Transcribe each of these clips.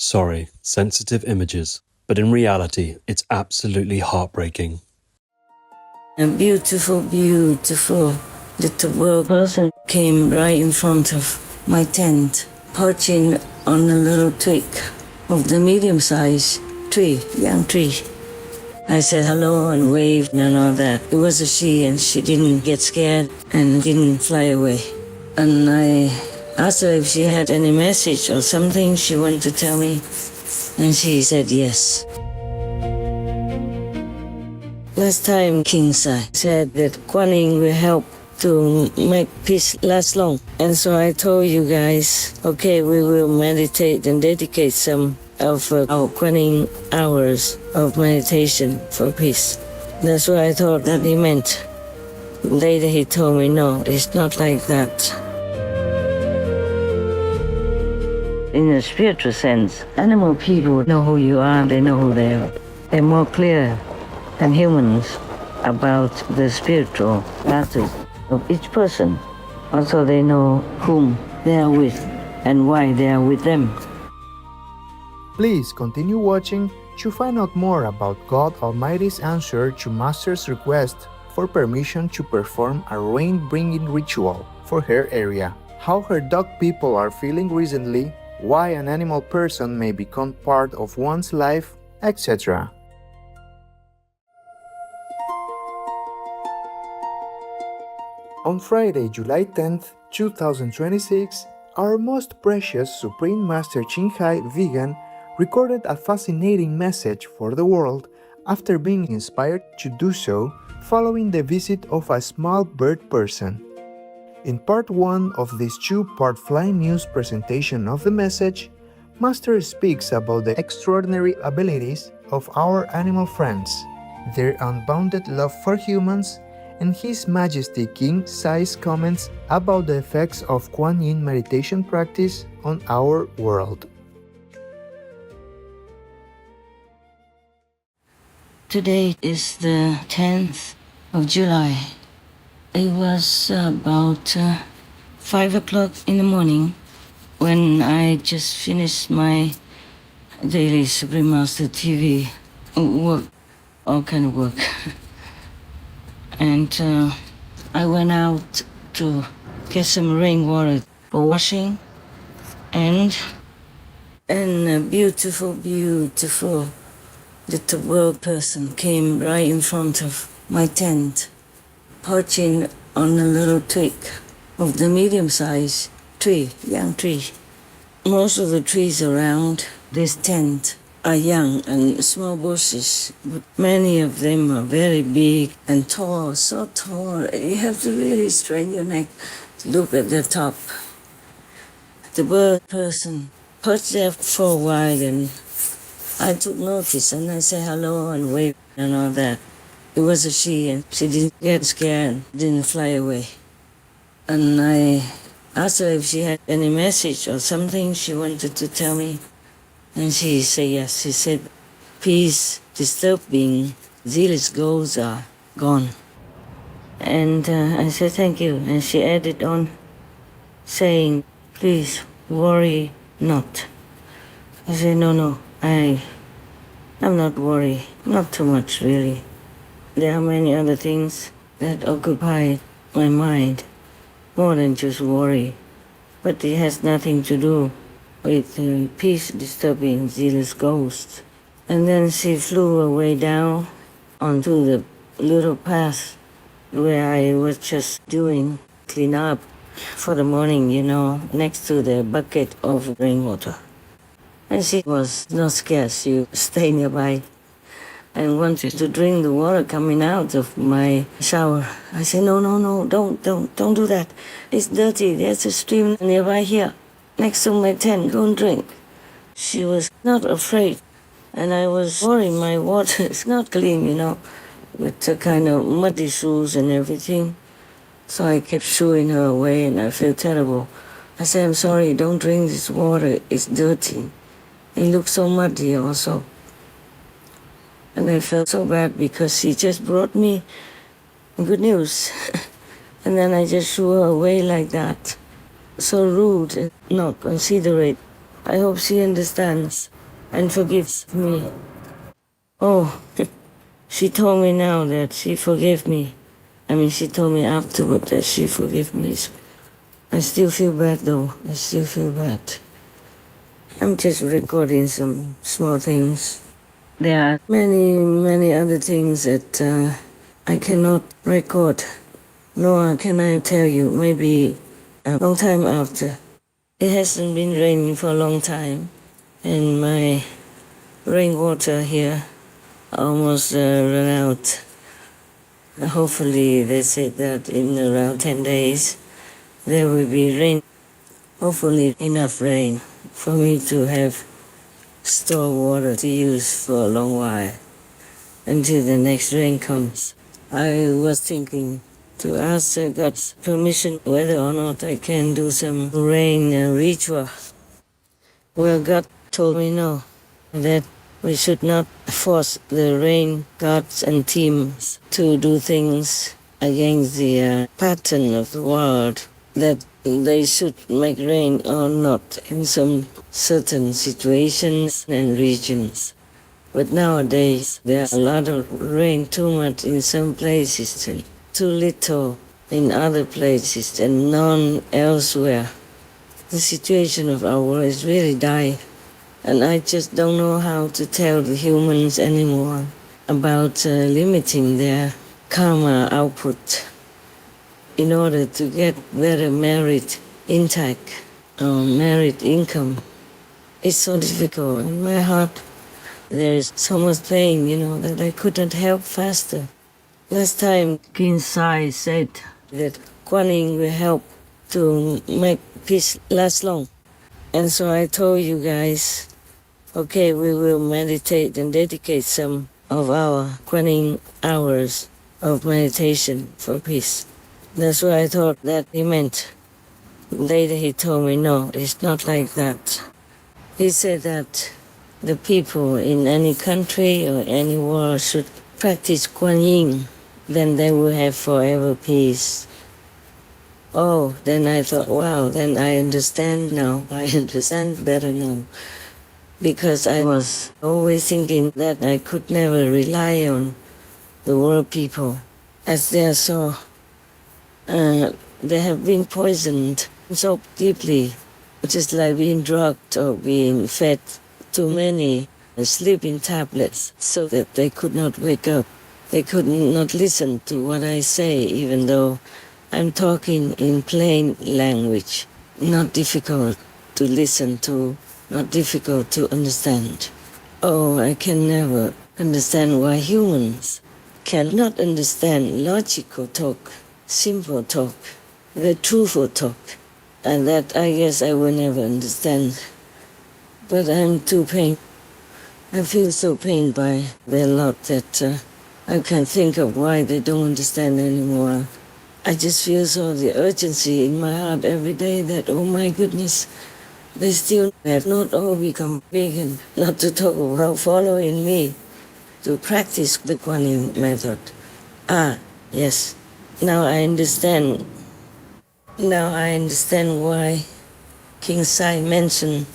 Sorry, sensitive images, but in reality, it's absolutely heartbreaking. A beautiful, beautiful little world person came right in front of my tent, perching on a little twig of the medium-sized tree, young tree. I said hello and waved and all that. It was a she, and she didn't get scared and didn't fly away. And I asked her if she had any message or something she wanted to tell me, and she said yes. Last time King Sai said that Kuan Yin will help to make peace last long. And so I told you guys, okay, we will meditate and dedicate some of our Kuan Yin hours of meditation for peace. That's what I thought that he meant. Later he told me, no, it's not like that. In a spiritual sense, animal people know who you are, they know who they are. They're more clear than humans about the spiritual matters of each person. Also, they know whom they are with and why they are with them. Please continue watching to find out more about God Almighty's answer to Master's request for permission to perform a rain-bringing ritual for her area, how her dog people are feeling recently, why an animal person may become part of one's life, etc. On Friday, July 10th, 2026, our most precious Supreme Master Ching Hai Vegan recorded a fascinating message for the world after being inspired to do so following the visit of a small bird person. In part 1 of this two-part flying news presentation of the message, Master speaks about the extraordinary abilities of our animal friends, their unbounded love for humans, and His Majesty King Sai's comments about the effects of Kuan Yin meditation practice on our world. Today is the 10th of July. It was about 5 o'clock in the morning when I just finished my daily Supreme Master TV work, all kind of work. And I went out to get some rainwater for washing, and a beautiful, beautiful little world person came right in front of my tent, perching on a little twig of the medium-sized tree, young tree. Most of the trees around this tent are young and small bushes, but many of them are very big and tall, so tall. You have to really strain your neck to look at the top. The bird person perched there for a while, and I took notice, and I said hello and waved and all that. It was a she, and she didn't get scared, didn't fly away. And I asked her if she had any message or something she wanted to tell me. And she said yes. She said, peace, disturbing, zealous goals are gone. And I said, thank you. And she added on, saying, please, worry not. I said, no, I'm not worried. Not too much, really. There are many other things that occupy my mind, more than just worry. But it has nothing to do with peace-disturbing zealous ghosts. And then she flew away down onto the little path where I was just doing clean up for the morning, next to the bucket of rainwater. And she was not scared. She stayed nearby and wanted to drink the water coming out of my shower. I said, no, don't do that. It's dirty. There's a stream nearby here, next to my tent. Go and drink. She was not afraid, and I was worried my water is not clean, with the kind of muddy shoes and everything. So I kept shooing her away, and I feel terrible. I said, I'm sorry, don't drink this water. It's dirty. It looks so muddy also. And I felt so bad because she just brought me good news. And then I just threw her away like that. So rude and not considerate. I hope she understands and forgives me. Oh, she told me now that she forgave me. I mean, she told me afterward that she forgave me. I still feel bad though. I still feel bad. I'm just recording some small things. There are many, many other things that I cannot record, nor can I tell you. Maybe a long time after. It hasn't been raining for a long time, and my rainwater here almost run out. Hopefully, they said that in around 10 days there will be rain. Hopefully, enough rain for me to have store water to use for a long while until the next rain comes. I was thinking to ask God's permission whether or not I can do some rain ritual. Well, God told me no, that we should not force the rain gods and teams to do things against the pattern of the world, that they should make rain or not in some certain situations and regions. But nowadays, there's a lot of rain, too much in some places and too little in other places and none elsewhere. The situation of our world is really dire, and I just don't know how to tell the humans anymore about limiting their karma output in order to get better merit intake or merit income. It's so difficult. In my heart, there is so much pain, that I couldn't help faster. Last time, King Sai said that Kuan Yin will help to make peace last long. And so I told you guys, okay, we will meditate and dedicate some of our Kuan Yin hours of meditation for peace. That's what I thought that he meant. Later he told me, no, it's not like that. He said that the people in any country or any world should practice Kuan Yin, then they will have forever peace. Oh, then I thought, wow, then I understand now. I understand better now. Because I was always thinking that I could never rely on the world people, as they are so, they have been poisoned so deeply, just like being drugged or being fed too many sleeping tablets so that they could not wake up. They could not listen to what I say, even though I'm talking in plain language, not difficult to listen to, not difficult to understand. Oh, I can never understand why humans cannot understand logical talk, simple talk, the truthful talk. And that I guess I will never understand. But I'm too pained. I feel so pained by their lot that I can't think of why they don't understand anymore. I just feel so the urgency in my heart every day that, oh my goodness, they still have not all become vegan, not to talk about following me, to practice the Kuan Yin method. Ah, yes, now I understand. Now I understand why King Sai mentioned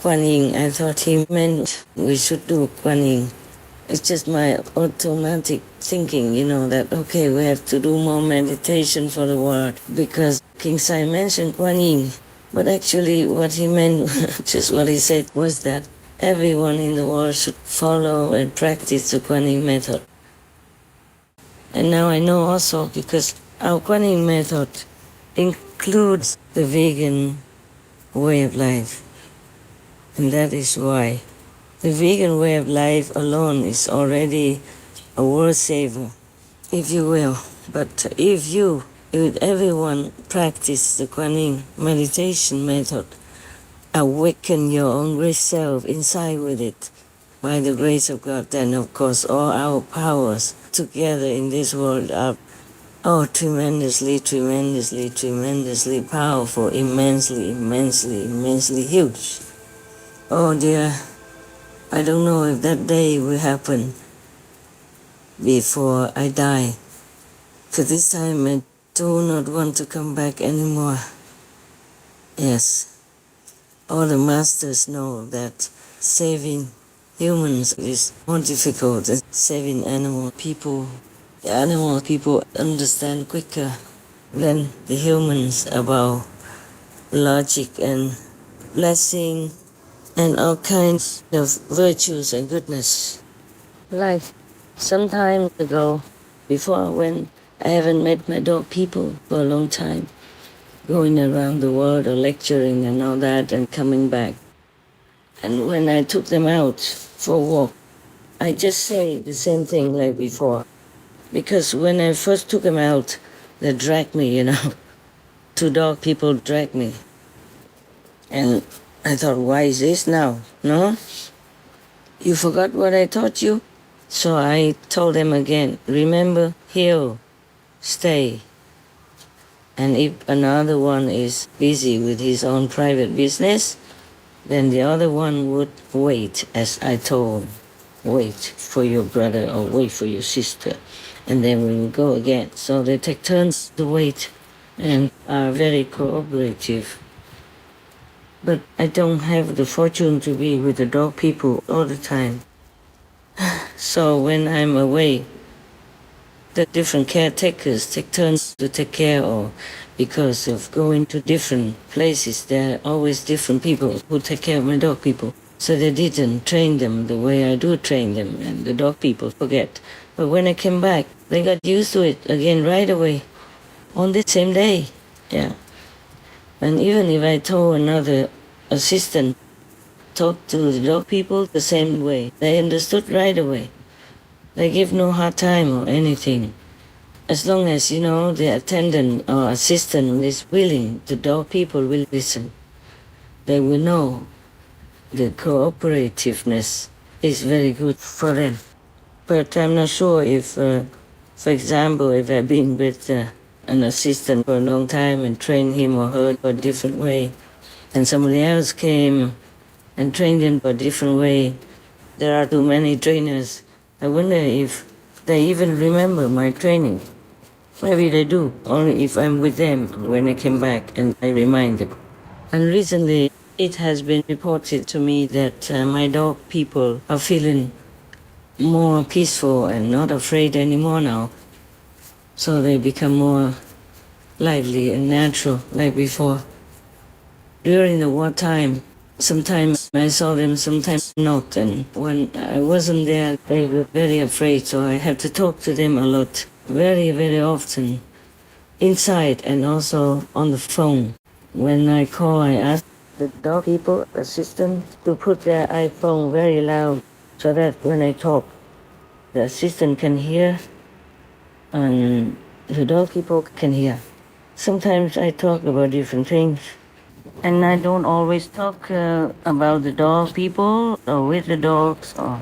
Kuan Yin. I thought he meant we should do Kuan Yin. It's just my automatic thinking, that, okay, we have to do more meditation for the world because King Sai mentioned Kuan Yin. But actually what he meant, just what he said, was that everyone in the world should follow and practice the Kuan Yin method. And now I know also because our Kuan Yin method includes the vegan way of life. And that is why the vegan way of life alone is already a world saver, if you will. But if everyone practice the Kuan Yin meditation method, awaken your own great self inside with it, by the grace of God, then of course all our powers together in this world are tremendously, tremendously, tremendously powerful, immensely, immensely, immensely huge. Oh dear, I don't know if that day will happen before I die. For this time I do not want to come back anymore. Yes, All the masters know that saving humans is more difficult than saving animal people. The animal people understand quicker than the humans about logic and blessing and all kinds of virtues and goodness. Like some time ago, before when I haven't met my dog people for a long time, going around the world or lecturing and all that and coming back. And when I took them out for a walk, I just say the same thing like before. Because when I first took them out, they dragged me, you know. Two dog people dragged me. And I thought, why is this now? No? You forgot what I taught you? So I told them again, remember, heal, stay. And if another one is busy with his own private business, then the other one would wait, as I told. Wait for your brother or wait for your sister. And then we will go again. So they take turns to wait and are very cooperative. But I don't have the fortune to be with the dog people all the time. So when I'm away, the different caretakers take turns to take care of. Because of going to different places, there are always different people who take care of my dog people. So they didn't train them the way I do train them, and the dog people forget. But when I came back, they got used to it again right away, on the same day. Yeah. And even if I told another assistant, talk to the dog people the same way, they understood right away. They give no hard time or anything. As long as, you know, the attendant or assistant is willing, the dog people will listen. They will know the cooperativeness is very good for them. But I'm not sure if, for example, if I've been with an assistant for a long time and trained him or her a different way, and somebody else came and trained him a different way, there are too many trainers. I wonder if they even remember my training. Maybe they do, only if I'm with them when I came back and I remind them. And recently, it has been reported to me that my dog people are feeling more peaceful and not afraid anymore now. So they become more lively and natural like before. During the wartime, sometimes I saw them, sometimes not. And when I wasn't there, they were very afraid, so I had to talk to them a lot, very, very often, inside and also on the phone. When I call, I ask the dog people, assistant, to put their iPhone very loud so that when I talk, the assistant can hear and the dog people can hear. Sometimes I talk about different things. And I don't always talk about the dog people or with the dogs or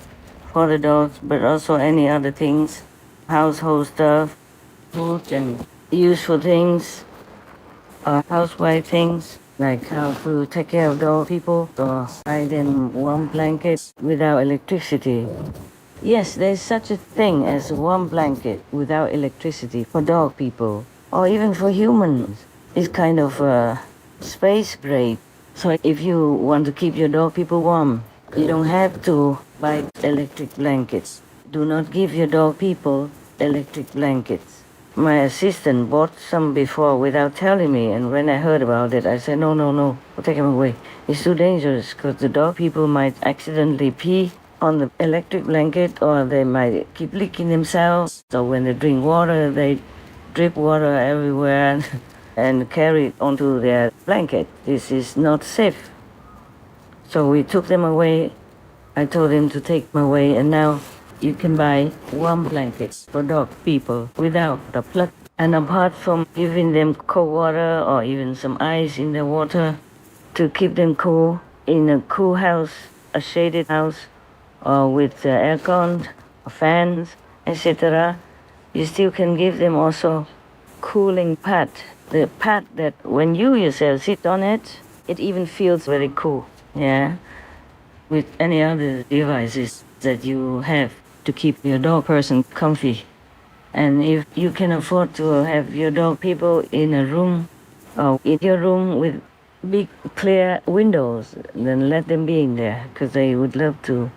for the dogs, but also any other things, household stuff, food and useful things, or housewife things, like how to take care of dog people or hide them warm blankets without electricity. Yes, there's such a thing as a warm blanket without electricity for dog people, or even for humans. It's kind of space gray. So if you want to keep your dog people warm, you don't have to buy electric blankets. Do not give your dog people electric blankets. My assistant bought some before without telling me, and when I heard about it, I said, no, I'll take them away. It's too dangerous because the dog people might accidentally pee on the electric blanket, or they might keep leaking themselves. So when they drink water, they drip water everywhere and carry it onto their blanket. This is not safe. So we took them away. I told him to take them away, and now you can buy warm blankets for dog people without the plug. And apart from giving them cold water or even some ice in the water to keep them cool in a cool house, a shaded house, or with aircon, fans, etc., you still can give them also cooling pad. The pad that when you yourself sit on it, it even feels very cool. Yeah, with any other devices that you have to keep your dog person comfy. And if you can afford to have your dog people in a room or in your room with big clear windows, then let them be in there, because they would love to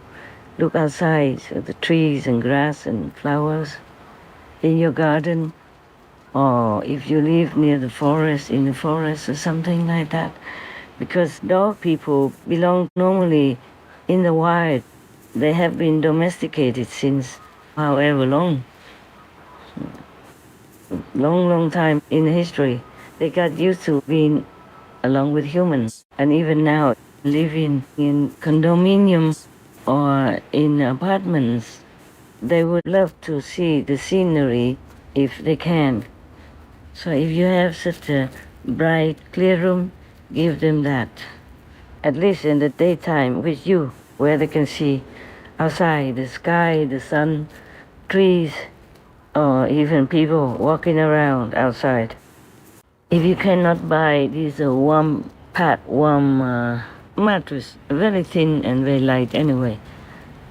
look outside at the trees and grass and flowers in your garden, or if you live near the forest, in the forest or something like that. Because dog people belong normally in the wild. They have been domesticated since however long, long time in history. They got used to being along with humans. And even now, living in condominiums or in apartments, they would love to see the scenery if they can. So if you have such a bright, clear room, give them that. At least in the daytime with you, where they can see outside the sky, the sun, trees, or even people walking around outside. If you cannot buy this warm pad, warm mattress, very thin and very light anyway.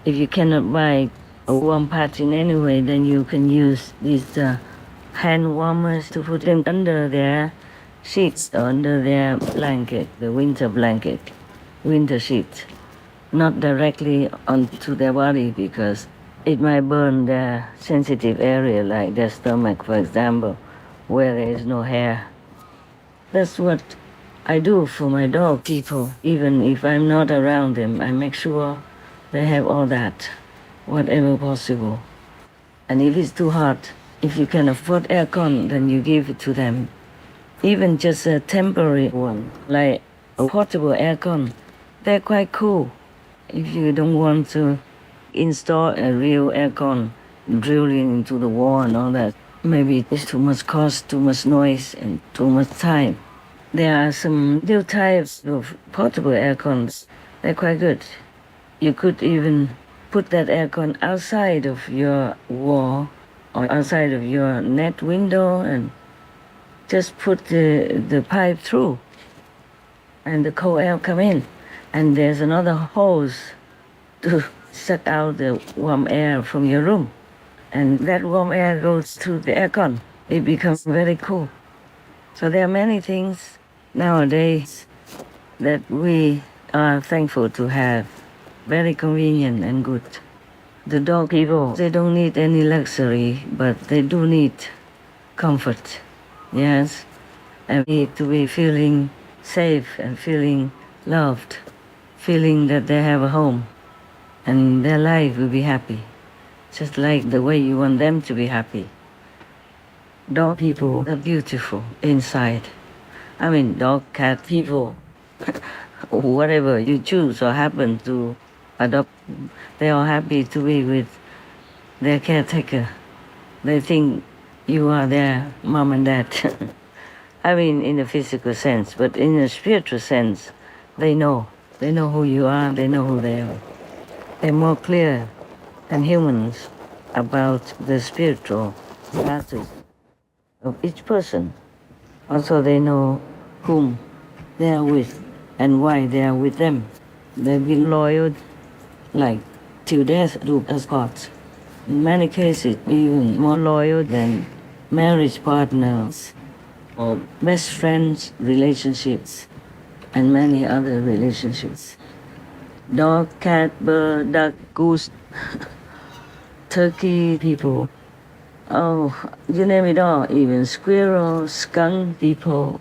If you cannot buy a warm pad in any way, then you can use these hand warmers to put them under their sheets or under their blanket, the winter blanket, winter sheet, not directly onto their body because it might burn their sensitive area like their stomach, for example, where there is no hair. That's what I do for my dog people. Even if I'm not around them, I make sure they have all that, whatever possible. And if it's too hot, if you can afford aircon, then you give it to them. Even just a temporary one, like a portable aircon, they're quite cool. If you don't want to install a real aircon, drilling into the wall and all that, maybe it's too much cost, too much noise, and too much time. There are some new types of portable aircons. They're quite good. You could even put that aircon outside of your wall or outside of your net window and just put the pipe through and the cold air come in. And there's another hose to suck out the warm air from your room. And that warm air goes through the aircon. It becomes very cool. So there are many things nowadays that we are thankful to have. Very convenient and good. The dog people, they don't need any luxury, but they do need comfort. Yes, and need to be feeling safe and feeling loved, feeling that they have a home and their life will be happy, just like the way you want them to be happy. Dog people are beautiful inside. I mean, dog, cat people, whatever you choose or happen to adopt, they are happy to be with their caretaker. They think you are their mom and dad. I mean, in a physical sense, but in a spiritual sense, they know. They know who you are, they know who they are. They're more clear than humans about the spiritual matters of each person. Also, they know whom they are with and why they are with them. They be loyal, like till death do us part. In many cases, even more loyal than marriage partners or best friends relationships and many other relationships. Dog, cat, bird, duck, goose, turkey people. Oh, you name it all, even squirrel, skunk people.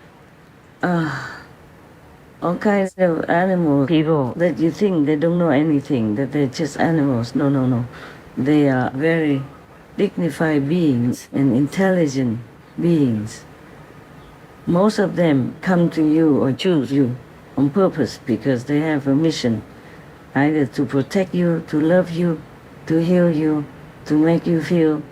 All kinds of animal people that you think they don't know anything, that they're just animals. No, no, no. They are very dignified beings and intelligent beings. Most of them come to you or choose you on purpose because they have a mission, either to protect you, to love you, to heal you, to make you feel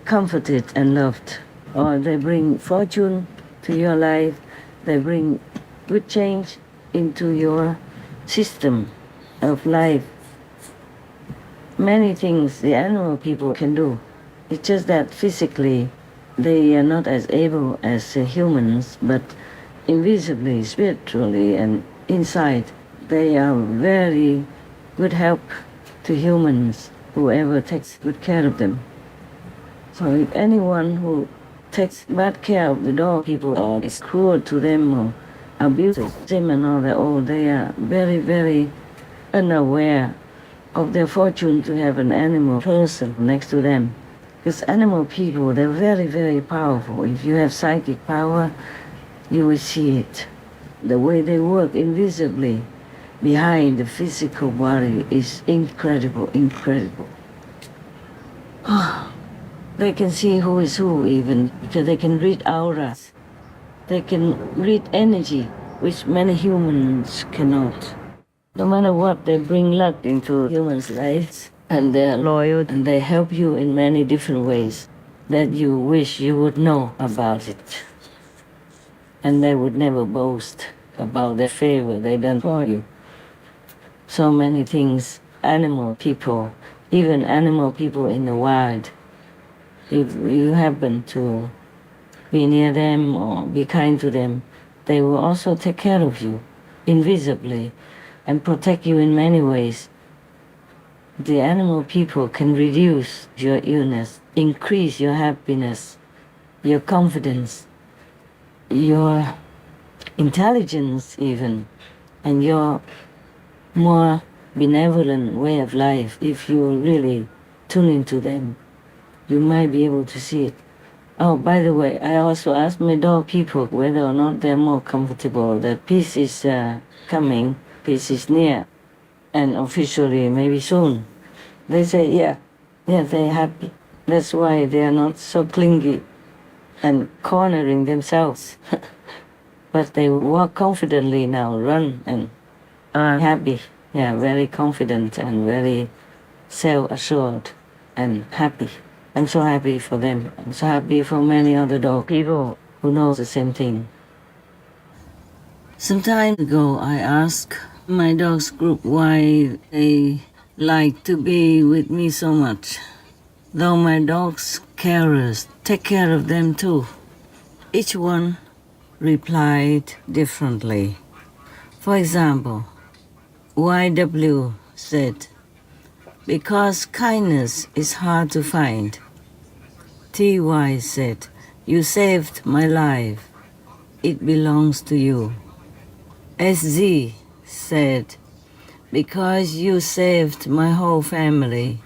comforted and loved. Or they bring fortune to your life, they bring good change into your system of life. Many things the animal people can do. It's just that physically they are not as able as humans, but invisibly, spiritually, and inside, they are very good help to humans, whoever takes good care of them. So if anyone who takes bad care of the dog people or is cruel to them or abuses them and all that. Oh, they are very, very unaware of their fortune to have an animal person next to them. Because animal people, they're very, very powerful. If you have psychic power, you will see it. The way they work invisibly behind the physical body is incredible, incredible. They can see who is who even, because they can read auras. They can read energy, which many humans cannot. No matter what, they bring luck into humans' lives, and they're loyal, and they help you in many different ways that you wish you would know about it. And they would never boast about the favor they done for you. So many things, animal people, even animal people in the wild, if you happen to be near them or be kind to them, they will also take care of you invisibly and protect you in many ways. The animal people can reduce your illness, increase your happiness, your confidence, your intelligence even, and your more benevolent way of life. If you really tune into them, you might be able to see it. Oh, by the way, I also asked my dog people whether or not they're more comfortable that peace is coming, peace is near, and officially maybe soon. They say, yeah, they're happy. That's why they are not so clingy and cornering themselves. But they walk confidently now, run, and are happy. Yeah, very confident and very self-assured and happy. I'm so happy for them. I'm so happy for many other dog people who know the same thing. Some time ago, I asked my dogs group why they like to be with me so much. Though my dogs carers take care of them too. Each one replied differently. For example, YW said, because kindness is hard to find. TY said, you saved my life. It belongs to you. SZ said, because you saved my whole family.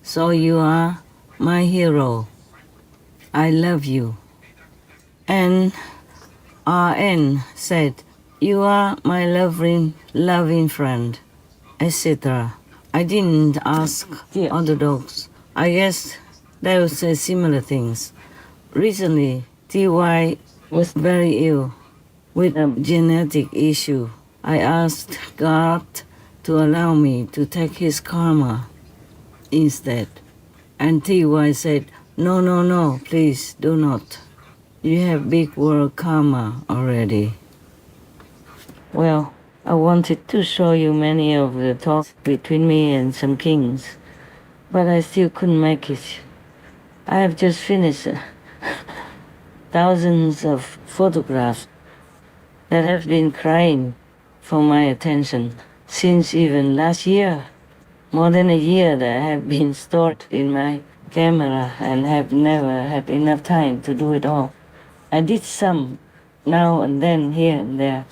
So you are my hero. I love you. And RN said, you are my loving friend, etc. I didn't ask the other dogs. I guess they would say similar things. Recently, TY was very ill with a genetic issue. I asked God to allow me to take his karma instead. And TY said, no, please do not. You have big world karma already. Well, I wanted to show you many of the talks between me and some kings, but I still couldn't make it. I have just finished thousands of photographs that have been crying for my attention since even last year. More than a year that have been stored in my camera and have never had enough time to do it all. I did some now and then, here and there,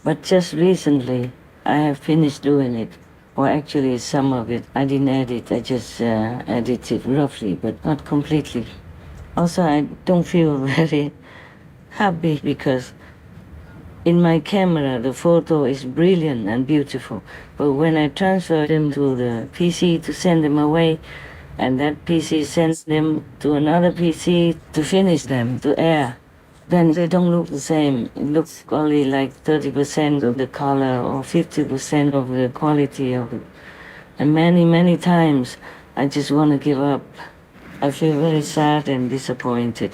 but just recently I have finished doing it. Or actually some of it I didn't edit, I just edited roughly, but not completely. Also, I don't feel very happy because in my camera the photo is brilliant and beautiful, but when I transfer them to the PC to send them away, and that PC sends them to another PC to finish them, to air, then they don't look the same. It looks only like 30% of the color or 50% of the quality of it. And many times I just want to give up. I feel very sad and disappointed.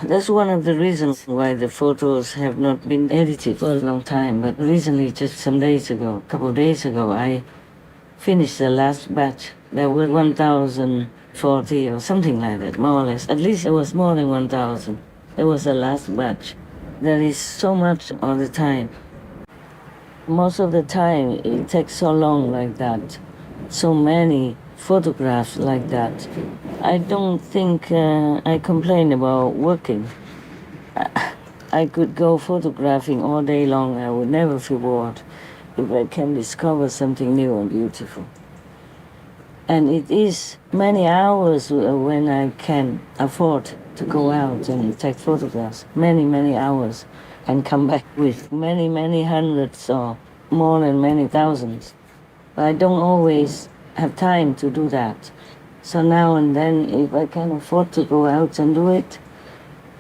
That's one of the reasons why the photos have not been edited for a long time. But recently, just some days ago, a couple of days ago, I finished the last batch. There were 1,040 or something like that, more or less. At least it was more than 1,000. It was the last batch. There is so much all the time. Most of the time, it takes so long like that. So many photographs like that. I don't think I complain about working. I could go photographing all day long. I would never feel bored if I can discover something new and beautiful. And it is many hours when I can afford to go out and take photographs. Many, many hours. And come back with many, many hundreds or more than many thousands. But I don't always have time to do that. So now and then, if I can afford to go out and do it,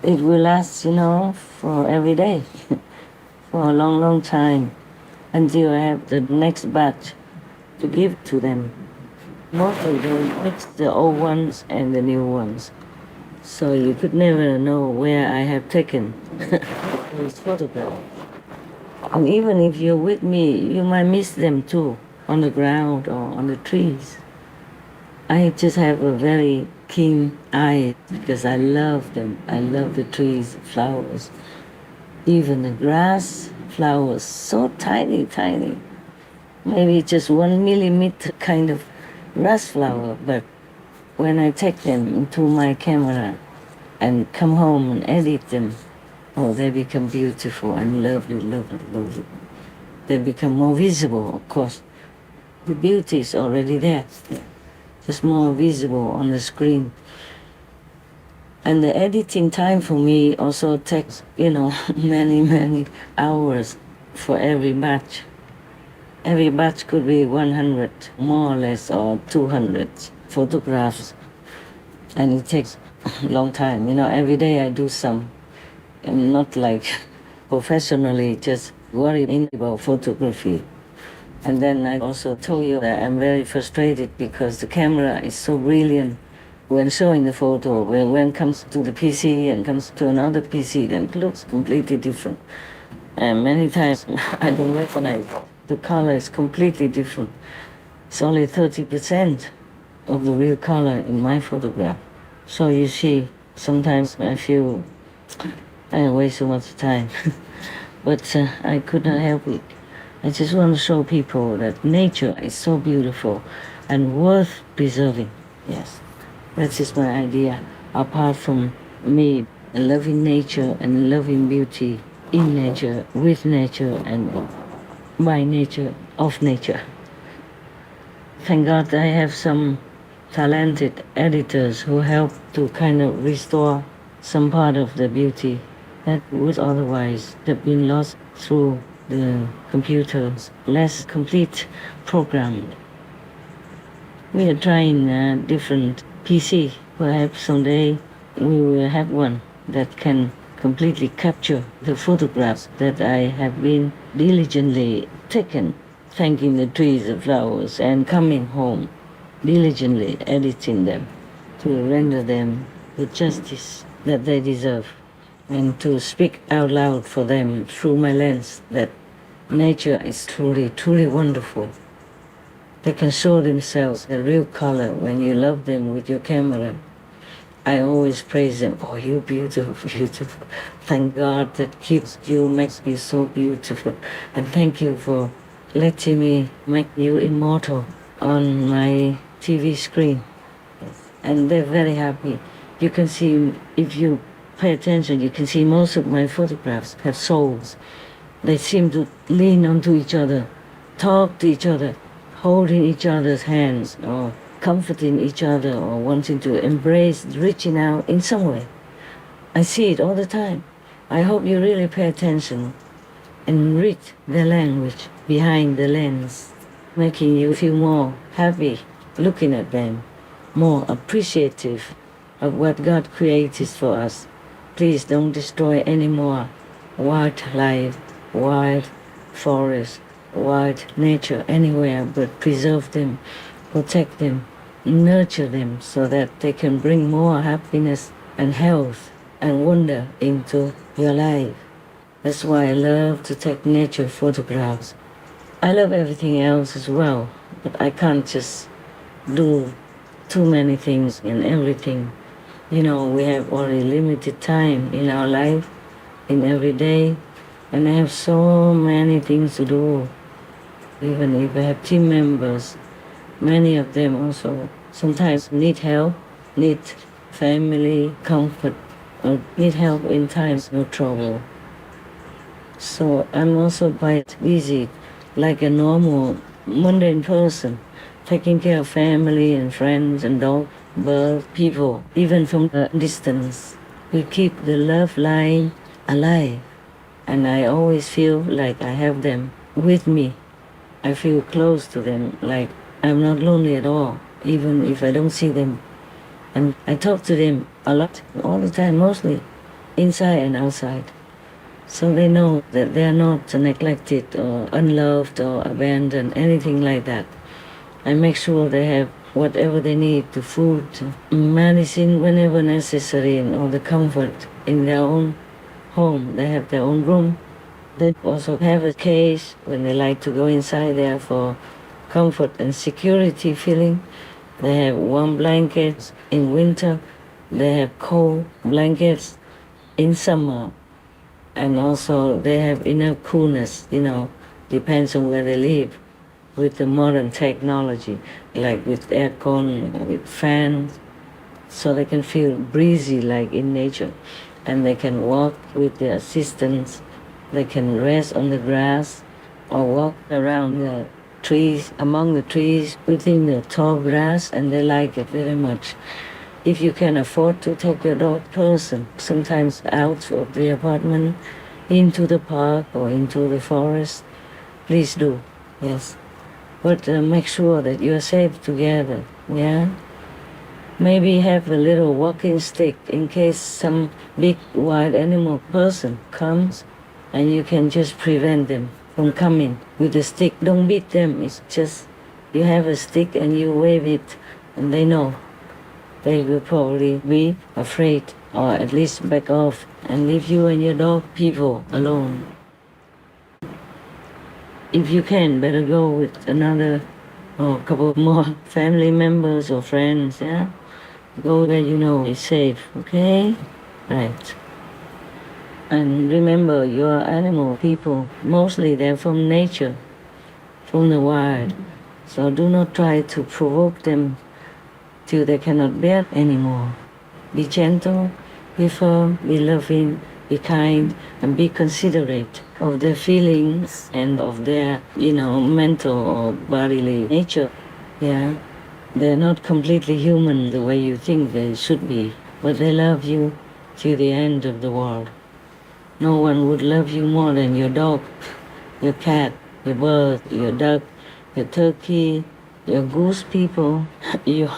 it will last, for every day, for a long, long time, until I have the next batch to give to them. Mostly they mix the old ones and the new ones. So you could never know where I have taken those photographs. And even if you're with me, you might miss them too, on the ground or on the trees. I just have a very keen eye because I love them. I love the trees, flowers, even the grass, flowers, so tiny, tiny. Maybe just 1 millimeter kind of grass flower, but when I take them into my camera and come home and edit them, oh, they become beautiful and lovely, lovely, lovely. They become more visible, of course. The beauty is already there, just more visible on the screen. And the editing time for me also takes, many, many hours for every batch. Every batch could be 100, more or less, or 200 photographs. And it takes a long time. Every day I do some. I'm not like professionally just worrying about photography. And then I also told you that I'm very frustrated because the camera is so brilliant when showing the photo. When it comes to the PC and comes to another PC, then it looks completely different. And many times I don't recognize the color is completely different. It's only 30% of the real color in my photograph. So you see, sometimes I feel I waste so much time. But I could not help it. I just want to show people that nature is so beautiful and worth preserving. Yes, that is my idea. Apart from me loving nature and loving beauty in nature, with nature, and by nature, of nature. Thank God I have some talented editors who help to kind of restore some part of the beauty that would otherwise have been lost through the computer's less complete program. We are trying different PC. Perhaps someday we will have one that can completely capture the photographs that I have been diligently taken, thanking the trees and flowers, and coming home, diligently editing them to render them the justice that they deserve, and to speak out loud for them through my lens that nature is truly, truly wonderful. They can show themselves the real color when you love them with your camera. I always praise them. Oh, you're beautiful, beautiful. Thank God that keeps you, makes you so beautiful. And thank you for letting me make you immortal on my TV screen. And they're very happy. You can see, if you pay attention, you can see most of my photographs have souls. They seem to lean onto each other, talk to each other, holding each other's hands, or comforting each other, or wanting to embrace, reaching out in some way. I see it all the time. I hope you really pay attention and read the language behind the lens, making you feel more happy looking at them, more appreciative of what God created for us. Please don't destroy any more wildlife, wild forest, wild nature anywhere, but preserve them, protect them, nurture them so that they can bring more happiness and health and wonder into your life. That's why I love to take nature photographs. I love everything else as well, but I can't just do too many things and everything. We have only limited time in our life, in every day, and I have so many things to do. Even if I have team members, many of them also sometimes need help, need family comfort, or need help in times of trouble. So I'm also quite busy, like a normal, mundane person, taking care of family and friends and dog, birds, people, even from a distance. We keep the love line alive, and I always feel like I have them with me. I feel close to them, like I'm not lonely at all, even if I don't see them. And I talk to them a lot, all the time, mostly inside and outside. So they know that they are not neglected or unloved or abandoned, anything like that. I make sure they have whatever they need, the food, medicine whenever necessary, and all the comfort in their own home. They have their own room. They also have a cage when they like to go inside there for comfort and security feeling. They have warm blankets in winter. They have cold blankets in summer. And also they have enough coolness, depends on where they live, with the modern technology, like with aircon, with fans, so they can feel breezy like in nature. And they can walk with the assistance. They can rest on the grass or walk around the trees, among the trees, within the tall grass, and they like it very much. If you can afford to take your dog person, sometimes out of the apartment, into the park or into the forest, please do, yes. But make sure that you are safe together, yeah? Maybe have a little walking stick in case some big wild animal person comes, and you can just prevent them from coming with the stick. Don't beat them, it's just you have a stick and you wave it, and they know. They will probably be afraid or at least back off and leave you and your dog people alone. If you can, better go with another or a couple more family members or friends, yeah? Go where you know is safe, okay? Right. And remember, your animal people, mostly they're from nature, from the wild. So do not try to provoke them till they cannot bear anymore. Be gentle, be firm, be loving, be kind, and be considerate of their feelings and of their, mental or bodily nature. Yeah. They're not completely human the way you think they should be, but they love you to the end of the world. No one would love you more than your dog, your cat, your bird, your duck, your turkey, your goose people, your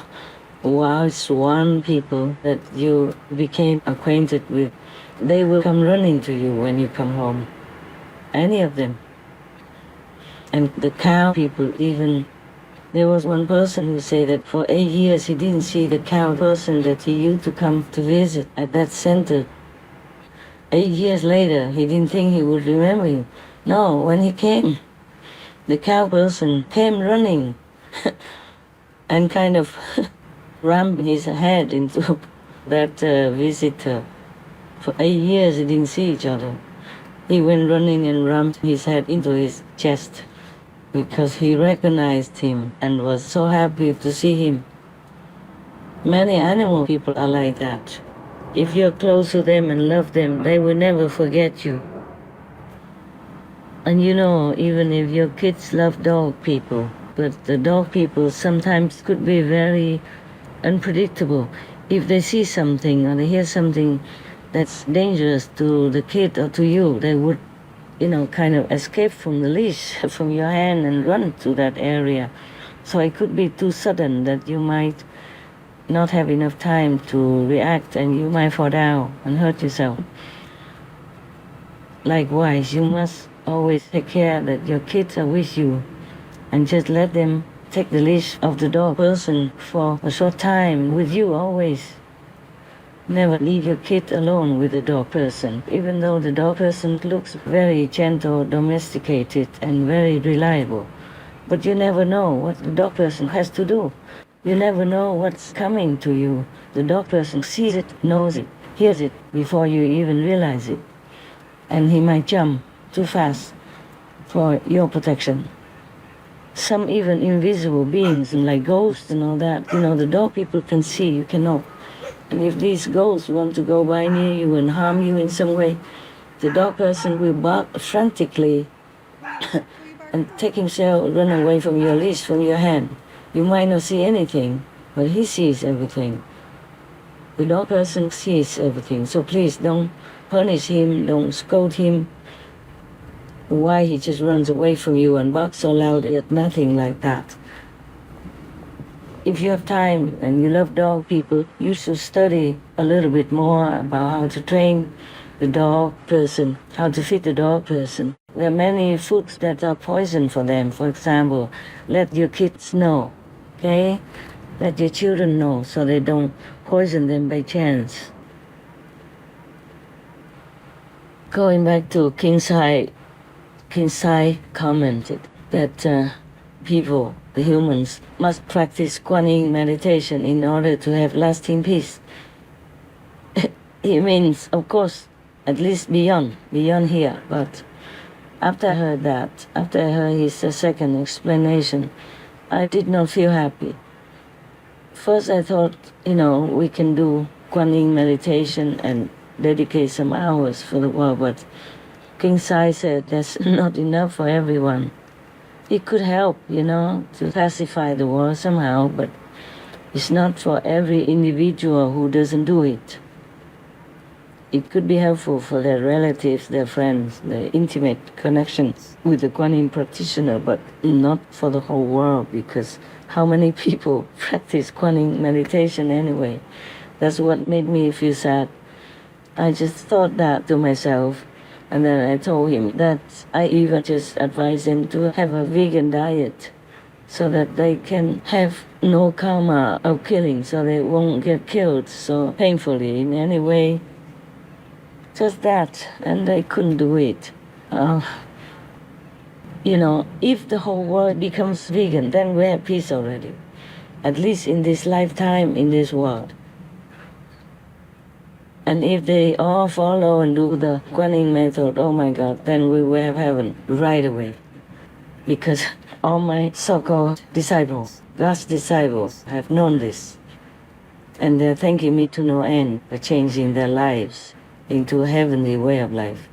wild swan people that you became acquainted with. They will come running to you when you come home. Any of them. And the cow people even. There was one person who said that for 8 years he didn't see the cow person that he used to come to visit at that center. 8 years later, he didn't think he would remember him. No, when he came, the cow person came running and kind of rammed his head into that visitor. For 8 years, they didn't see each other. He went running and rammed his head into his chest, because he recognized him and was so happy to see him. Many animal people are like that. If you're close to them and love them, they will never forget you. And even if your kids love dog people, but the dog people sometimes could be very unpredictable. If they see something or they hear something that's dangerous to the kid or to you, they would kind of escape from the leash, from your hand, and run to that area. So it could be too sudden that you might not have enough time to react and you might fall down and hurt yourself. Likewise, you must always take care that your kids are with you and just let them take the leash of the dog person for a short time with you always. Never leave your kid alone with the dog person, even though the dog person looks very gentle, domesticated, and very reliable. But you never know what the dog person has to do. You never know what's coming to you. The dog person sees it, knows it, hears it before you even realize it. And he might jump too fast for your protection. Some even invisible beings, like ghosts and all that, the dog people can see, you cannot. And if these ghosts want to go by near you and harm you in some way, The dog person will bark frantically and take himself, run away from your leash, from your hand. You might not see anything, but he sees everything. The dog person sees everything, so please don't punish him, don't scold him. Why he just runs away from you and barks so loud at nothing like that. If you have time and you love dog people, you should study a little bit more about how to train the dog person, how to feed the dog person. There are many foods that are poison for them. For example, let your kids know, okay? Let your children know so they don't poison them by chance. Going back to King Sai commented that people, the humans, must practice Kuan Yin meditation in order to have lasting peace. It means, of course, at least beyond here. But after I heard that, after I heard his second explanation, I did not feel happy. First I thought, we can do Kuan Yin meditation and dedicate some hours for the world, but King Sai said that's not enough for everyone. It could help, to pacify the world somehow, but it's not for every individual who doesn't do it. It could be helpful for their relatives, their friends, their intimate connections with the Kuan Yin practitioner, but not for the whole world, because how many people practice Kuan Yin meditation anyway? That's what made me feel sad. I just thought that to myself, and then I told him that I even just advised him to have a vegan diet so that they can have no karma of killing, so they won't get killed so painfully in any way. Just that, and they couldn't do it. If the whole world becomes vegan, then we have peace already, at least in this lifetime, in this world. And if they all follow and do the Kuan Yin method, oh my God, then we will have heaven right away. Because all my so-called disciples, God's disciples, have known this. And they're thanking me to no end for changing their lives into a heavenly way of life.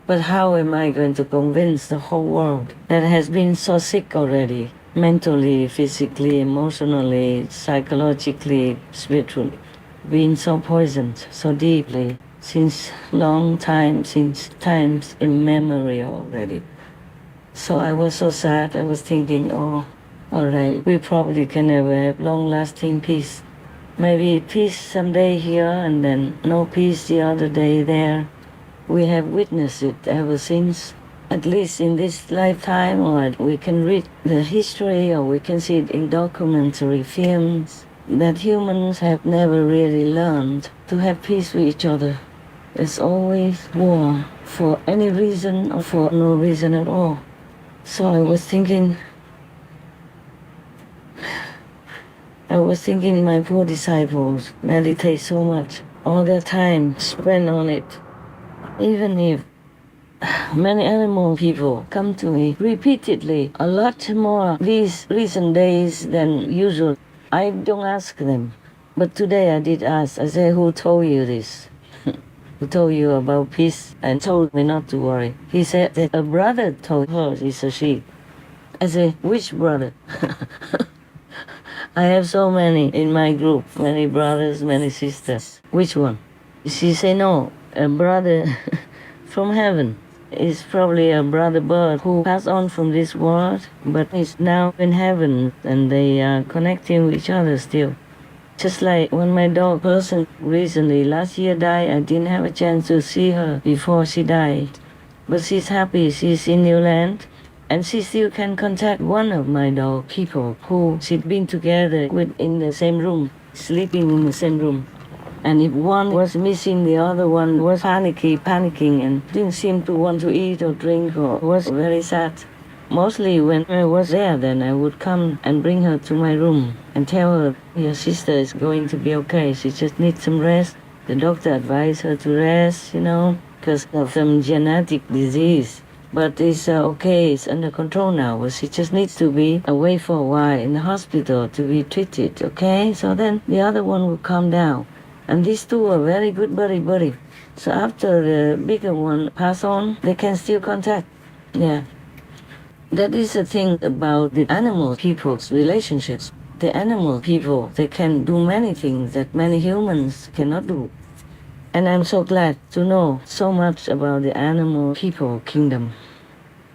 But how am I going to convince the whole world that has been so sick already, mentally, physically, emotionally, psychologically, spiritually, been so poisoned so deeply since long time, since times immemorial already? So I was so sad. I was thinking, all right, we probably can never have long-lasting peace. Maybe peace someday here and then no peace the other day there. We have witnessed it ever since, at least in this lifetime, or we can read the history or we can see it in documentary films, that humans have never really learned to have peace with each other. There's always war, for any reason or for no reason at all. So I was thinking my poor disciples meditate so much, all their time spent on it. Even if many animal people come to me repeatedly, a lot more these recent days than usual, I don't ask them. But today I did ask. I said, who told you this? Who told you about peace and told me not to worry? He said that a brother told her, it's a she. I said, which brother? I have so many in my group, many brothers, many sisters. Which one? She said, no, a brother from heaven. It's probably a brother bird who passed on from this world, but is now in heaven, and they are connecting with each other still. Just like when my dog person recently, last year died, I didn't have a chance to see her before she died. But she's happy, she's in New Land, and she still can contact one of my dog people who she'd been together with in the same room, sleeping in the same room. And if one was missing, the other one was panicking, and didn't seem to want to eat or drink, or was very sad. Mostly when I was there, then I would come and bring her to my room and tell her, your sister is going to be okay, she just needs some rest. The doctor advised her to rest, because of some genetic disease. But it's okay, it's under control now, but she just needs to be away for a while in the hospital to be treated, okay? So then the other one will calm down. And these two are very good buddy. So after the bigger one pass on, they can still contact. Yeah. That is the thing about the animal people's relationships. The animal people, they can do many things that many humans cannot do. And I'm so glad to know so much about the animal people kingdom.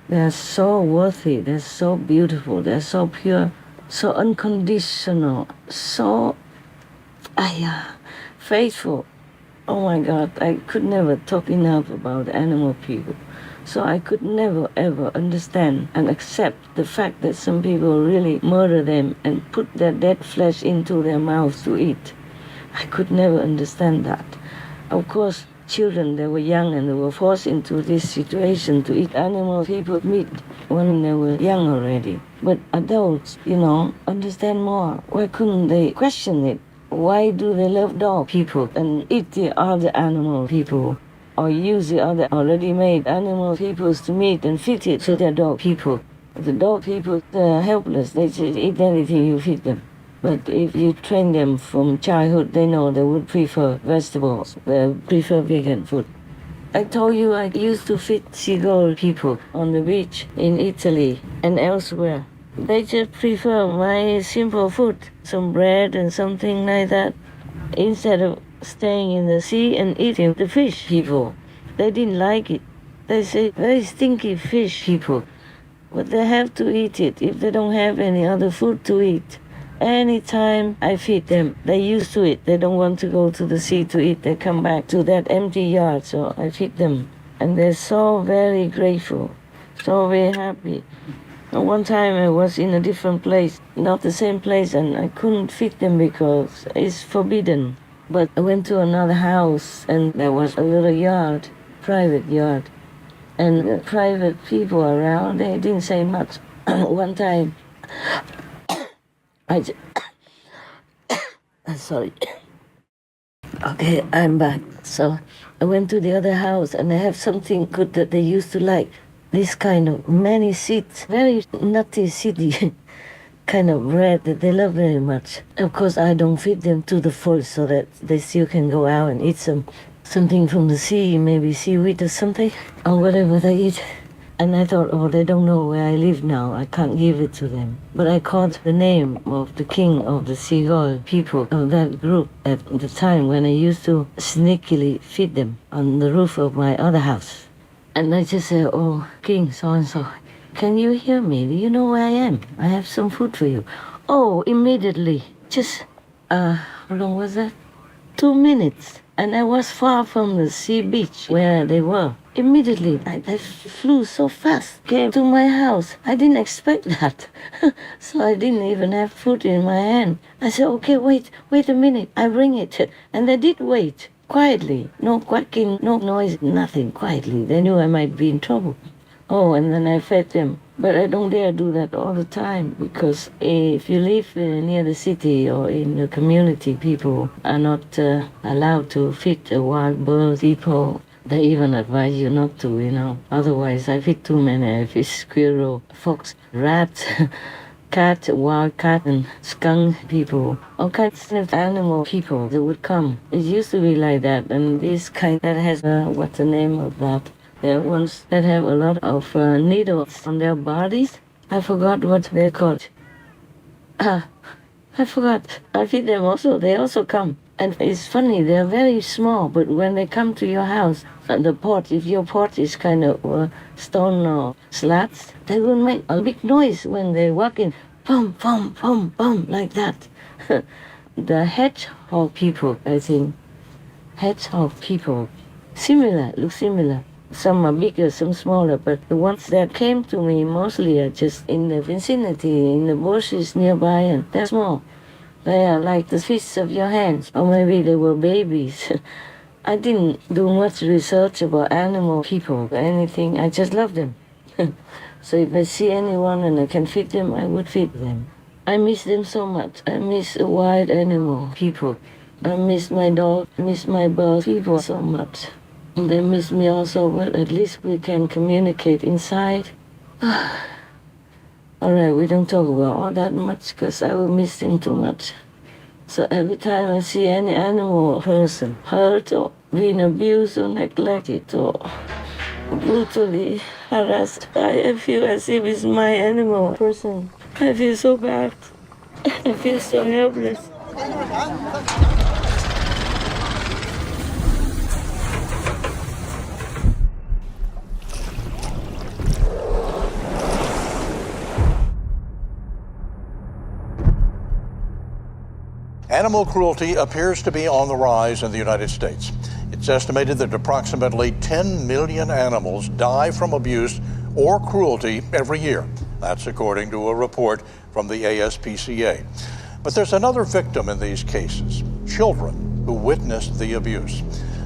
They're so worthy, they're so beautiful, they're so pure, so unconditional, so faithful. Oh my God, I could never talk enough about animal people. So I could never ever understand and accept the fact that some people really murder them and put their dead flesh into their mouths to eat. I could never understand that. Of course, children, they were young and they were forced into this situation to eat animal people meat when they were young already. But adults, understand more. Why couldn't they question it? Why do they love dog people and eat the other animal people? Or use the other already made animal peoples to meat and feed it to their dog people. The dog people, they're helpless. They just eat anything you feed them. But if you train them from childhood, they know they would prefer vegetables, they prefer vegan food. I told you I used to feed seagull people on the beach in Italy and elsewhere. They just prefer my simple food, some bread and something like that, instead of staying in the sea and eating the fish people. They didn't like it. They say, very stinky fish people. But they have to eat it if they don't have any other food to eat. Anytime I feed them, they're used to it. They don't want to go to the sea to eat. They come back to that empty yard, so I feed them. And they're so very grateful, so very happy. And one time I was in a different place, not the same place, and I couldn't feed them because it's forbidden. But I went to another house, and there was a little yard, private yard. And the private people around, they didn't say much. One time, sorry. Okay, I'm back. So I went to the other house and they have something good that they used to like. This kind of many seeds, very nutty seedy kind of bread that they love very much. Of course, I don't feed them to the full so that they still can go out and eat something from the sea, maybe seaweed or something, or whatever they eat. And I thought, oh, they don't know where I live now. I can't give it to them. But I called the name of the king of the seagull people of that group at the time when I used to sneakily feed them on the roof of my other house. And I just said, oh, King so-and-so, can you hear me? Do you know where I am? I have some food for you. Oh, immediately. Just, how long was that? 2 minutes. And I was far from the sea beach where they were. Immediately, I flew so fast, came to my house. I didn't expect that. So I didn't even have food in my hand. I said, okay, wait a minute, I bring it. And they did wait, quietly. No quacking, no noise, nothing, quietly. They knew I might be in trouble. Oh, and then I fed them. But I don't dare do that all the time because if you live near the city or in the community, people are not allowed to feed wild birds, people. They even advise you not to, Otherwise, I feed too many. I feed squirrel, fox, rat, cat, wild cat, and skunk people. All kinds of animal people that would come. It used to be like that, and this kind that has, what's the name of that? There are ones that have a lot of needles on their bodies. I forgot what they're called. I forgot. I feed them also. They also come. And it's funny, they're very small, but when they come to your house, the pot, if your pot is kind of stone or slats, they will make a big noise when they walk in. Pum, pum, pum, pum, like that. The hedgehog people, I think. Hedgehog people. Look similar. Some are bigger, some smaller, but the ones that came to me mostly are just in the vicinity, in the bushes nearby, and they're small. They are like the fists of your hands, or maybe they were babies. I didn't do much research about animal people or anything. I just love them. So if I see anyone and I can feed them, I would feed them. I miss them so much. I miss wild animal people. I miss my dog, miss my bird people so much. They miss me also, but at least we can communicate inside. All right, we don't talk about all that much because I will miss them too much. So every time I see any animal or person hurt or being abused or neglected or brutally harassed, I feel as if it's my animal person. I feel so bad. I feel so helpless. Animal cruelty appears to be on the rise in the United States. It's estimated that approximately 10 million animals die from abuse or cruelty every year. That's according to a report from the ASPCA. But there's another victim in these cases, children who witnessed the abuse.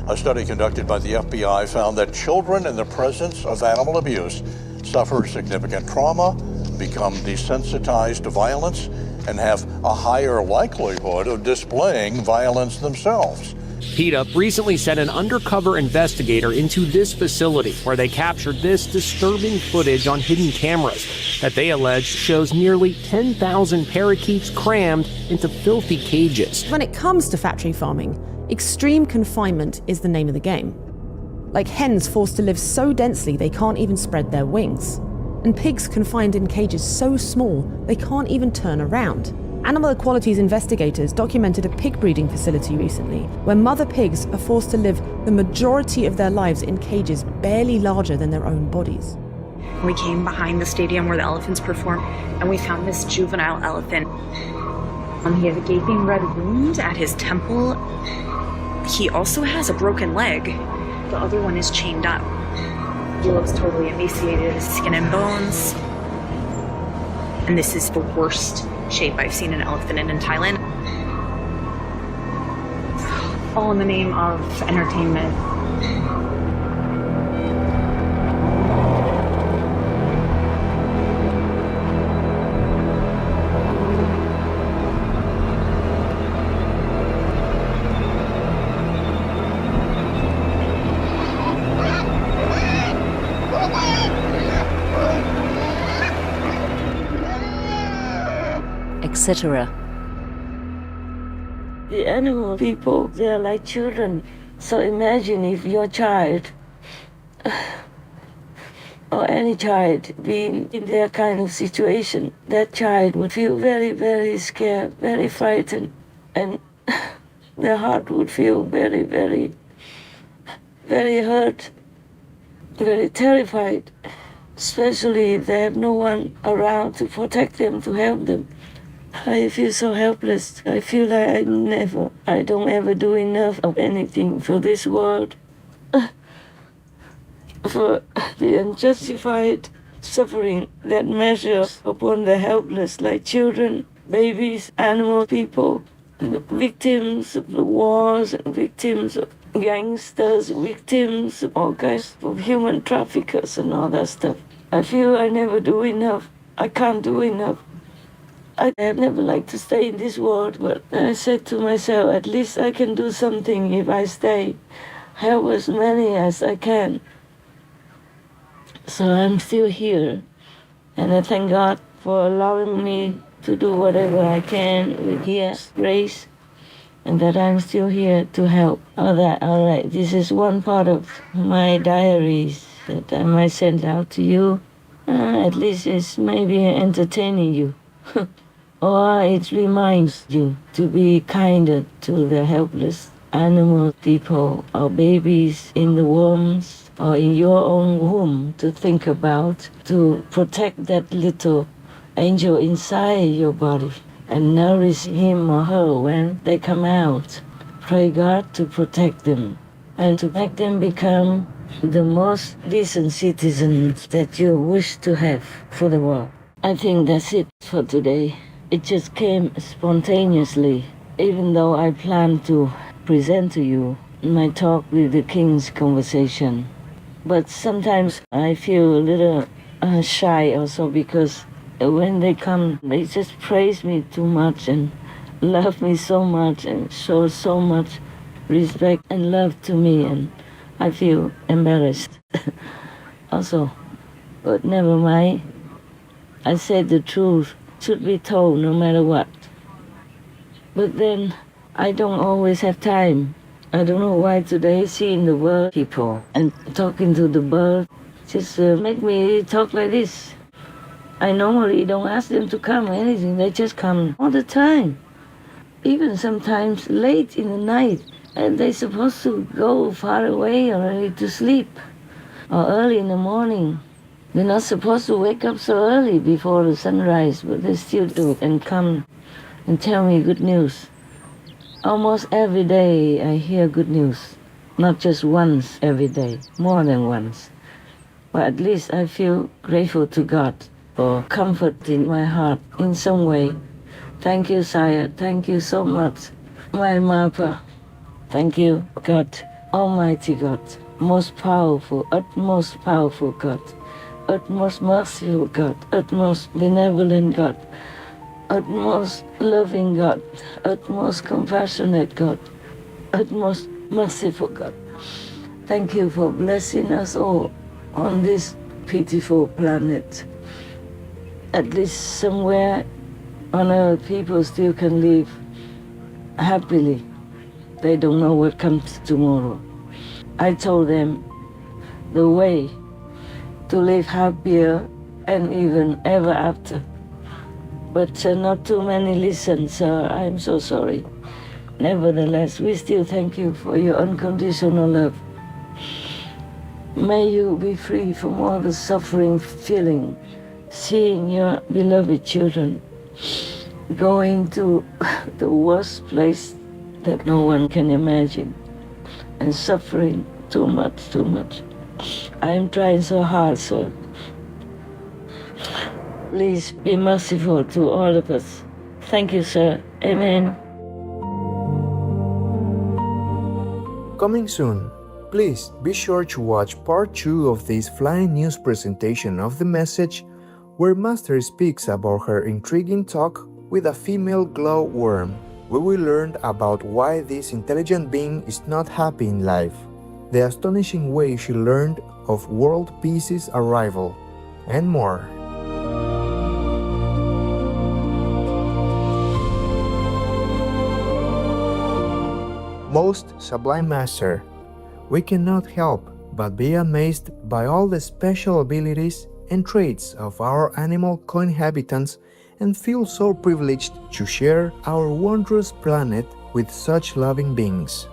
A study conducted by the FBI found that children in the presence of animal abuse suffer significant trauma, become desensitized to violence, and have a higher likelihood of displaying violence themselves. PETA recently sent an undercover investigator into this facility where they captured this disturbing footage on hidden cameras that they allege shows nearly 10,000 parakeets crammed into filthy cages. When it comes to factory farming, extreme confinement is the name of the game. Like hens forced to live so densely they can't even spread their wings. And pigs confined in cages so small they can't even turn around. Animal equalities investigators documented a pig breeding facility recently where mother pigs are forced to live the majority of their lives in cages barely larger than their own bodies. We came behind the stadium where the elephants perform, and we found this juvenile elephant. He has a gaping red wound at his temple. He also has a broken leg. The other one is chained up. He looks totally emaciated, skin and bones. And this is the worst shape I've seen an elephant in Thailand. All in the name of entertainment. Etc. The animal people, they're like children. So imagine if your child, or any child, being in their kind of situation, that child would feel very, very scared, very frightened, and their heart would feel very, very, very hurt, very terrified, especially if they have no one around to protect them, to help them. I feel so helpless. I feel like I don't ever do enough of anything for this world. For the unjustified suffering that measures upon the helpless, like children, babies, animal people, victims of the wars, victims of gangsters, victims of all kinds of human traffickers and all that stuff. I feel I never do enough. I can't do enough. I have never liked to stay in this world, but I said to myself, at least I can do something if I stay, help as many as I can. So I'm still here, and I thank God for allowing me to do whatever I can with His grace, and that I'm still here to help. All right, this is one part of my diaries that I might send out to you. At least it's maybe entertaining you. Or it reminds you to be kinder to the helpless animal people or babies in the wombs or in your own womb, to think about, to protect that little angel inside your body and nourish him or her when they come out. Pray God to protect them and to make them become the most decent citizens that you wish to have for the world. I think that's it for today. It just came spontaneously, even though I planned to present to you my talk with the King's conversation. But sometimes I feel a little shy also, because when they come, they just praise me too much and love me so much and show so much respect and love to me, and I feel embarrassed also. But never mind. I said the truth should be told no matter what. But then I don't always have time. I don't know why today seeing the bird people and talking to the bird just make me talk like this. I normally don't ask them to come or anything. They just come all the time. Even sometimes late in the night. And they're supposed to go far away already to sleep. Or early in the morning. They're not supposed to wake up so early before the sunrise, but they still do and come and tell me good news. Almost every day I hear good news. Not just once every day, more than once. But at least I feel grateful to God for comfort in my heart in some way. Thank you, Sire. Thank you so much. My Mappa. Thank you, God, Almighty God, most powerful, utmost powerful God, utmost merciful God, utmost benevolent God, utmost loving God, utmost compassionate God, utmost merciful God. Thank you for blessing us all on this pitiful planet. At least somewhere on earth people still can live happily. They don't know what comes tomorrow. I told them the way to live happier and even ever after. But not too many listen, sir. I'm so sorry. Nevertheless, we still thank you for your unconditional love. May you be free from all the suffering feeling, seeing your beloved children going to the worst place that no one can imagine and suffering too much, too much. I am trying so hard, sir. Please be merciful to all of us. Thank you, sir. Amen. Coming soon. Please be sure to watch part 2 of this flying news presentation of the message, where Master speaks about her intriguing talk with a female glowworm. We will learn about why this intelligent being is not happy in life, the astonishing way she learned of world peace's arrival, and more. Most Sublime Master, we cannot help but be amazed by all the special abilities and traits of our animal co-inhabitants and feel so privileged to share our wondrous planet with such loving beings.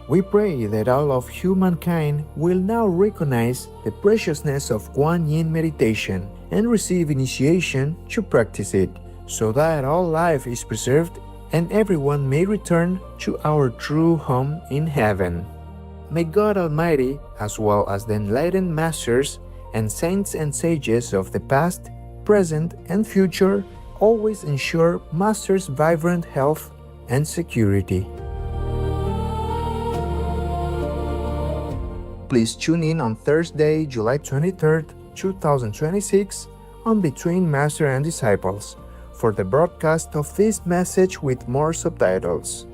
We pray that all of humankind will now recognize the preciousness of Kuan Yin meditation and receive initiation to practice it, so that all life is preserved and everyone may return to our true home in heaven. May God Almighty, as well as the enlightened masters and saints and sages of the past, present, and future, always ensure Master's vibrant health and security. Please tune in on Thursday, July 23rd, 2026 on Between Master and Disciples for the broadcast of this message with more subtitles.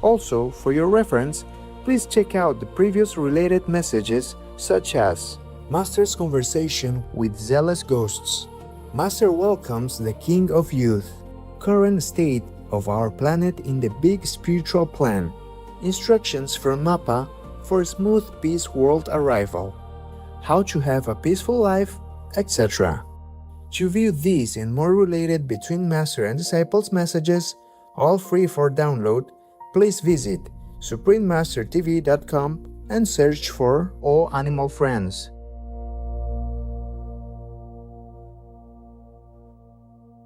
Also, for your reference, please check out the previous related messages such as Master's conversation with zealous ghosts, Master welcomes the King of Youth, current state of our planet in the big spiritual plan, instructions from Mappa for smooth peace world arrival, how to have a peaceful life, etc. To view these and more related Between Master and Disciples messages, all free for download, please visit suprememastertv.com and search for All Animal Friends.